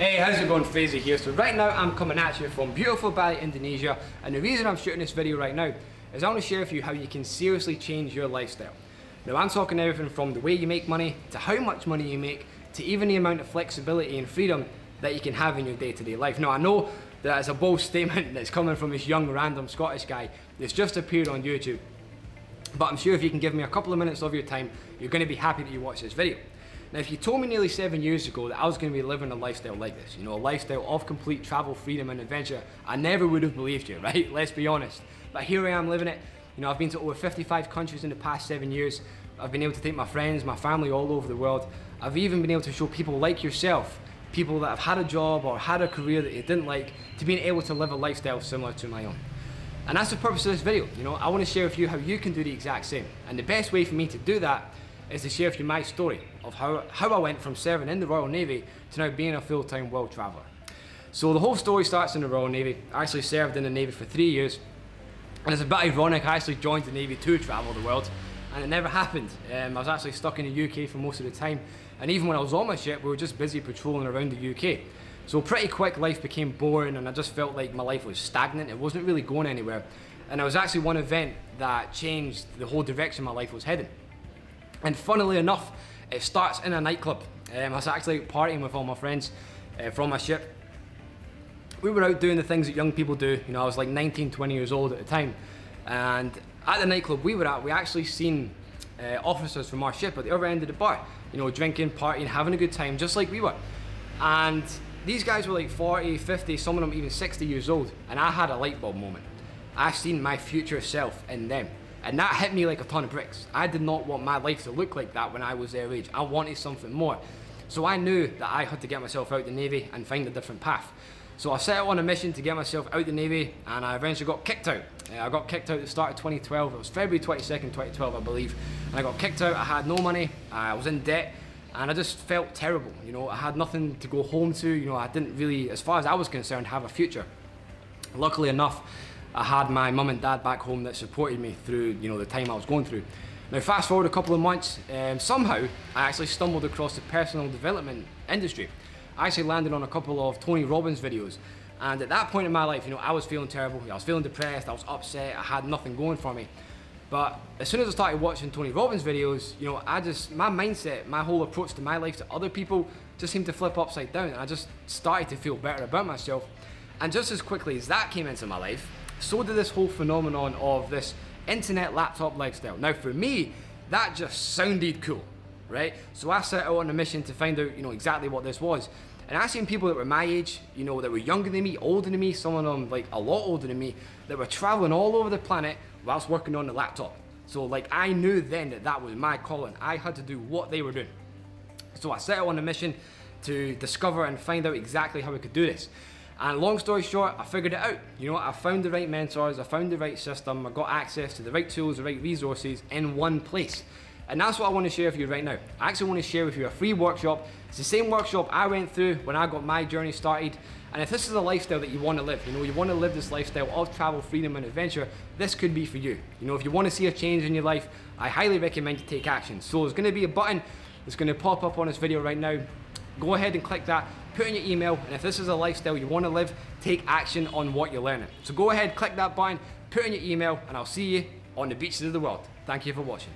Hey, how's it going? Fraser here. So right now I'm coming at you from beautiful Bali, Indonesia, and the reason I'm shooting this video right now is I want to share with you how you can seriously change your lifestyle. Now I'm talking everything from the way you make money, to how much money you make, to even the amount of flexibility and freedom that you can have in your day-to-day life. Now I know that it's a bold statement that's coming from this young random Scottish guy that's just appeared on YouTube, but I'm sure if you can give me a couple of minutes of your time, you're going to be happy that you watched this video. Now, if you told me nearly 7 years ago that I was going to be living a lifestyle like this, you know, a lifestyle of complete travel, freedom and adventure, I never would have believed you, right? Let's be honest. But here I am living it. You know, I've been to over 55 countries in the past 7 years. I've been able to take my friends, my family all over the world. I've even been able to show people like yourself, people that have had a job or had a career that they didn't like, to being able to live a lifestyle similar to my own. And that's the purpose of this video. You know, I want to share with you how you can do the exact same. And the best way for me to do that is to share with you my story of how I went from serving in the Royal Navy to now being a full-time world traveller. So the whole story starts in the Royal Navy. I actually served in the Navy for 3 years, and it's a bit ironic, I actually joined the Navy to travel the world, and it never happened. I was actually stuck in the UK for most of the time, and even when I was on my ship, we were just busy patrolling around the UK. So pretty quick, life became boring, and I just felt like my life was stagnant. It wasn't really going anywhere, and it was actually one event that changed the whole direction my life was heading. And funnily enough, it starts in a nightclub. I was actually partying with all my friends from my ship. We were out doing the things that young people do. You know, I was like 19, 20 years old at the time. And at the nightclub we were at, we actually seen officers from our ship at the other end of the bar. You know, drinking, partying, having a good time, just like we were. And these guys were like 40, 50, some of them even 60 years old. And I had a light bulb moment. I seen my future self in them. And that hit me like a ton of bricks. I did not want my life to look like that when I was their age. I wanted something more. So I knew that I had to get myself out of the Navy and find a different path. So I set out on a mission to get myself out of the Navy, and I eventually got kicked out. I got kicked out at the start of 2012. It was February 22nd, 2012, I believe. And I got kicked out. I had no money. I was in debt, and I just felt terrible. You know, I had nothing to go home to. You know, I didn't really, as far as I was concerned, have a future. Luckily enough, I had my mum and dad back home that supported me through, you know, the time I was going through. Now fast forward a couple of months, somehow I actually stumbled across the personal development industry. I actually landed on a couple of Tony Robbins videos, and at that point in my life, you know, I was feeling terrible. I was feeling depressed, I was upset, I had nothing going for me. But as soon as I started watching Tony Robbins videos, you know, my mindset, my whole approach to my life, to other people, just seemed to flip upside down. And I just started to feel better about myself. And just as quickly as that came into my life, so did this whole phenomenon of this internet laptop lifestyle. Now for me, that just sounded cool, right? So I set out on a mission to find out, you know, exactly what this was. And I seen people that were my age, you know, that were younger than me, older than me, some of them like a lot older than me, that were traveling all over the planet whilst working on the laptop. So like I knew then that that was my calling. I had to do what they were doing. So I set out on a mission to discover and find out exactly how we could do this. And long story short, I figured it out. You know, I found the right mentors, I found the right system, I got access to the right tools, the right resources in one place. And that's what I want to share with you right now. I actually want to share with you a free workshop. It's the same workshop I went through when I got my journey started. And if this is a lifestyle that you want to live, you know, you want to live this lifestyle of travel, freedom and adventure, this could be for you. You know, if you want to see a change in your life, I highly recommend you take action. So there's going to be a button that's going to pop up on this video right now. Go ahead and click that, put in your email, and if this is a lifestyle you want to live, take action on what you're learning. So go ahead, click that button, put in your email, and I'll see you on the beaches of the world. Thank you for watching.